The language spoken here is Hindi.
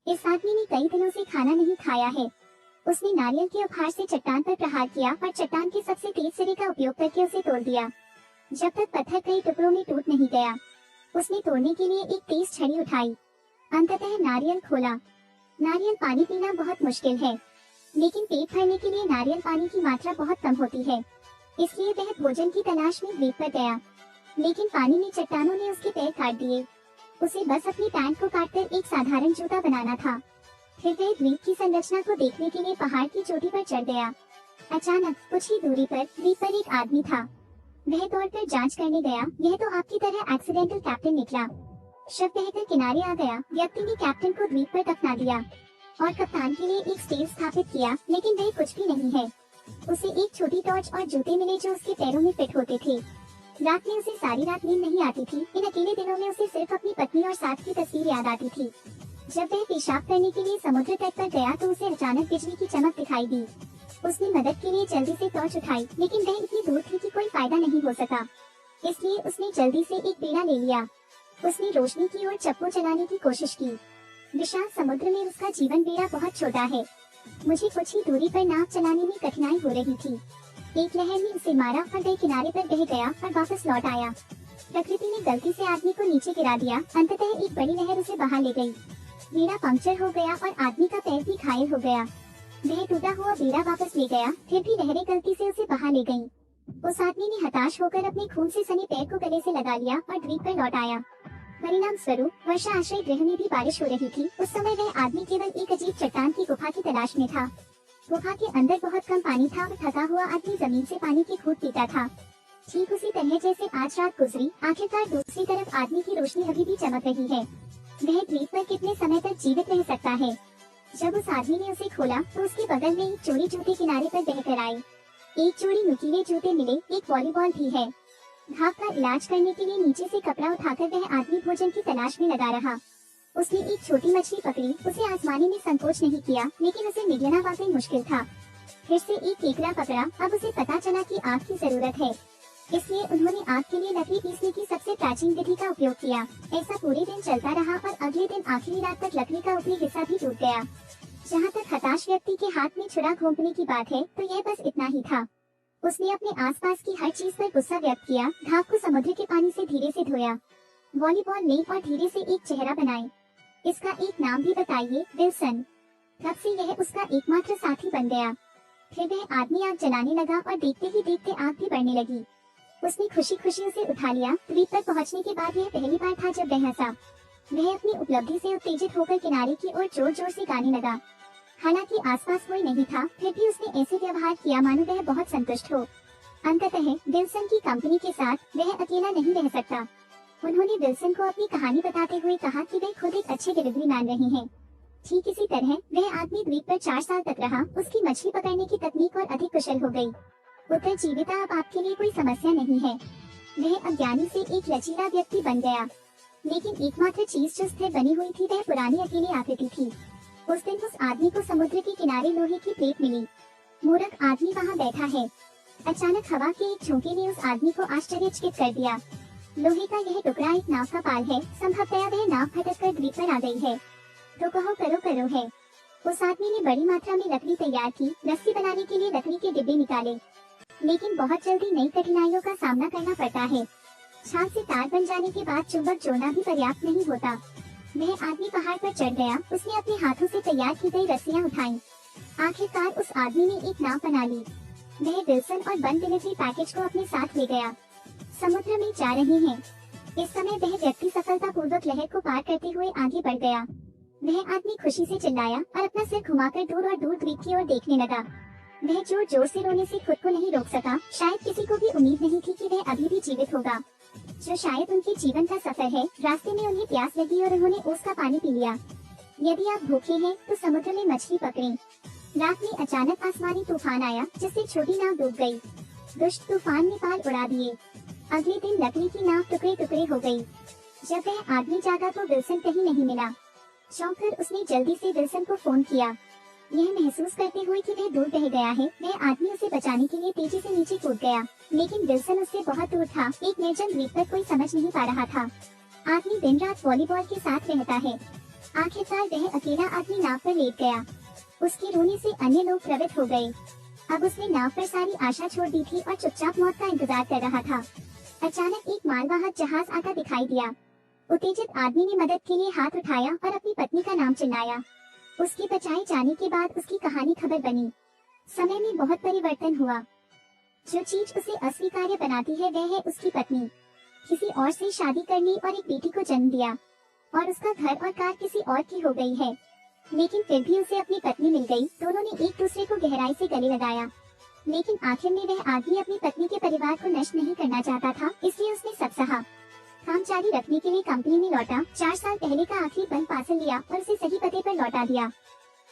इस आदमी ने कई दिनों से खाना नहीं खाया है। उसने नारियल के उपहार से चट्टान पर प्रहार किया और चट्टान के सबसे तेज सिरे का उपयोग करके उसे तोड़ दिया। जब तक पत्थर कई टुकड़ों में टूट नहीं गया, उसने तोड़ने के लिए एक तेज छड़ी उठाई। अंततः नारियल खोला। नारियल पानी पीना बहुत मुश्किल है, लेकिन पेट भरने के लिए नारियल पानी की मात्रा बहुत कम होती है। इसलिए वह भोजन की तलाश में द्वीप पर गया, लेकिन पानी में चट्टानों ने उसके पैर काट दिए। उसे बस अपनी पैंट को काटकर एक साधारण जूता बनाना था। फिर वह द्वीप की संरचना को देखने के लिए पहाड़ की चोटी पर चढ़ गया। अचानक कुछ ही दूरी पर द्वीप पर एक आदमी था। वह दौड़कर जांच करने गया। यह तो आपकी तरह एक्सीडेंटल कैप्टन निकला। शव बहकर किनारे आ गया। व्यक्ति ने कैप्टन को द्वीप पर दफना दिया और कप्तान के लिए एक स्टेज स्थापित किया, लेकिन वह कुछ भी नहीं है। उसे एक छोटी टॉर्च और जूते मिले जो उसके पैरों में फिट होते थे। रात में उसे सारी रात नींद नहीं आती थी। इन अकेले दिनों में उसे सिर्फ अपनी पत्नी और साथ की तस्वीर याद आती थी। जब वह पेशाब करने के लिए समुद्र तट पर गया तो उसे अचानक बिजली की चमक दिखाई दी। उसने मदद के लिए जल्दी से टॉर्च उठाई, लेकिन वह इतनी दूर थी कि कोई फायदा नहीं हो सका। इसलिए उसने जल्दी से एक बेड़ा ले लिया। उसने रोशनी की ओर चप्पू चलाने की कोशिश की। विशाल समुद्र में उसका जीवन बेड़ा बहुत छोटा है। मुझे कुछ ही दूरी पर नाव चलाने में कठिनाई हो रही थी। एक लहर ने उसे मारा और वह किनारे पर बह गया और वापस लौट आया। प्रकृति ने गलती से आदमी को नीचे गिरा दिया। अंततः एक बड़ी लहर उसे बहा ले गई। बेड़ा पंक्चर हो गया और आदमी का पैर भी घायल हो गया। वह टूटा हुआ बेड़ा वापस ले गया, फिर भी लहरें गलती से उसे बहा ले गईं। उस आदमी ने हताश होकर अपने खून से सने पैर को गले से लगा लिया और द्वीप पर लौट आया। परिणाम स्वरूप वर्षा आश्रय गृह में भी बारिश हो रही थी। उस समय वह आदमी केवल एक अजीब चट्टान की गुफा की तलाश में था। गुफा के अंदर बहुत कम पानी था और थका हुआ आदमी जमीन से पानी की घूंट पीता था। ठीक उसी तरह जैसे आज रात गुजरी, आखिरकार दूसरी तरफ आदमी की रोशनी अभी भी चमक रही है। वह द्वीप पर कितने समय तक जीवित रह सकता है? जब उस आदमी ने उसे खोला तो उसके बगल में एक जोड़ी जूते किनारे पर बहकर आए। एक जोड़ी नुकीले जूते मिले, एक वॉलीबॉल भी है। घाव का इलाज करने के लिए नीचे से कपड़ा उठाकर वह आदमी भोजन की तलाश में लगा रहा। उसने एक छोटी मछली पकड़ी। उसे आजमाने में संकोच नहीं किया, लेकिन उसे निगलना वाकई मुश्किल था। फिर से एक केकड़ा पकड़ा। अब उसे पता चला कि आग की जरूरत है, इसलिए उन्होंने आग के लिए लकड़ी पीसने की सबसे प्राचीन विधि का उपयोग किया। ऐसा पूरे दिन चलता रहा और अगले दिन आखिरी रात तक लकड़ी का ऊपरी हिस्सा भी टूट गया। जहाँ तक हताश व्यक्ति के हाथ में छुरा घोंपने की बात है, तो यह बस इतना ही था। उसने अपने आसपास की हर चीज पर गुस्सा व्यक्त किया। घाव को समुद्र के पानी से धीरे से धोया, वॉलीबॉल ले और धीरे से एक चेहरा बनाए। इसका एक नाम भी बताइए। विल्सन। तब से यह उसका एकमात्र साथी बन गया। फिर वह आदमी आग जलाने लगा और देखते ही देखते आग भी बढ़ने लगी। उसने खुशी खुशी उसे उठा लिया। द्वीप पर पहुंचने के बाद यह पहली बार था जब वह हंसा। वह अपनी उपलब्धि से उत्तेजित होकर किनारे की ओर जोर जोर से गाने लगा। हालांकि आसपास कोई नहीं था, फिर भी उसने ऐसे व्यवहार किया मानो वह बहुत संतुष्ट हो। अंततः विल्सन की कंपनी के साथ वह अकेला नहीं रह सकता। उन्होंने विल्सन को अपनी कहानी बताते हुए कहा कि वे खुद एक अच्छे डिलीवरी मैन रहे हैं। ठीक इसी तरह वह आदमी द्वीप पर 4 साल तक रहा। उसकी मछली पकड़ने की तकनीक और अधिक कुशल हो गई। उत्तरजीविता अब आपके लिए कोई समस्या नहीं है। वह अज्ञानी से एक लचीला व्यक्ति बन गया, लेकिन एकमात्र चीज जो स्थिर बनी हुई थी वह पुरानी अकेली आकृति थी। उस दिन उस आदमी को समुद्र के किनारे लोहे की प्लेट मिली। मूर्ख आदमी वहाँ बैठा है। अचानक हवा के एक झोंके ने उस आदमी को आश्चर्यचकित कर दिया। लोहे का यह टुकड़ा एक नाव का पाल है। संभवतः वह नाव भटक कर द्वीप पर आ गई है। तो कहो करो करो है। उस आदमी ने बड़ी मात्रा में लकड़ी तैयार की। रस्सी बनाने के लिए लकड़ी के डिब्बे निकाले, लेकिन बहुत जल्दी नई कठिनाइयों का सामना करना पड़ता है। छाल से तार बन जाने के बाद चुंबक जोड़ना भी पर्याप्त नहीं होता। वह आदमी पहाड़ पर चढ़ गया। उसने अपने हाथों से तैयार की गई रस्सियां उठाईं। आखिरकार उस आदमी ने एक नाव बना ली। वह विल्सन और बंद डिलीवरी पैकेज को अपने साथ ले गया। समुद्र में जा रहे हैं। इस समय वह व्यक्ति सफलतापूर्वक लहर को पार करते हुए आगे बढ़ गया। वह आदमी खुशी से चिल्लाया और अपना सिर घुमाकर दूर और दूर द्वीप की ओर देखने लगा। वह जोर जोर से रोने से खुद को नहीं रोक सका। शायद किसी को भी उम्मीद नहीं थी कि वह अभी भी जीवित होगा, जो शायद उनके जीवन का सफर है। रास्ते में उन्हें प्यास लगी और उन्होंने ओस का पानी पी लिया। यदि आप भूखे हैं तो समुद्र में मछली पकड़ें। रात में अचानक आसमानी तूफान आया, जिससे छोटी नाव डूब गई। दुष्ट तूफान ने पाल उड़ा दिए। अगले दिन लकड़ी की नाव टुकड़े टुकड़े हो गई। जब वह आदमी जागा तो विल्सन कहीं नहीं मिला। चौंक कर उसने जल्दी से विल्सन को फोन किया। यह महसूस करते हुए कि वह दूर बह गया है, वह आदमी उसे बचाने के लिए तेजी से नीचे कूद गया, लेकिन विल्सन उससे बहुत दूर था। एक निर्जन द्वीप पर कोई समझ नहीं पा रहा था। आदमी दिन रात वॉलीबॉल के साथ रहता है। आखिरकार वह अकेला आदमी नाव पर लेट गया। उसके रोने से अन्य लोग प्रवृत्त हो गए। अब उसने नाव पर सारी आशा छोड़ दी थी और चुपचाप मौत का इंतजार कर रहा था। अचानक एक मालवाहक जहाज आता दिखाई दिया। उत्तेजित आदमी ने मदद के लिए हाथ उठाया और अपनी पत्नी का नाम चिल्लाया। उसके बचाए जाने के बाद उसकी कहानी खबर बनी। समय में बहुत परिवर्तन हुआ। जो चीज उसे अस्वीकार्य बनाती है वह है उसकी पत्नी। किसी और से शादी कर ली और एक बेटी को जन्म दिया और उसका घर और कार किसी और की हो गई है, लेकिन फिर भी उसे अपनी पत्नी मिल गई। दोनों ने एक दूसरे को गहराई से गले लगाया, लेकिन आखिर में वह आदमी अपनी पत्नी के परिवार को नष्ट नहीं करना चाहता था, इसलिए उसने सब सहा। काम जारी रखने के लिए कंपनी में लौटा, 4 साल पहले का आखिरी पल पार्सल लिया और उसे सही पते पर लौटा दिया।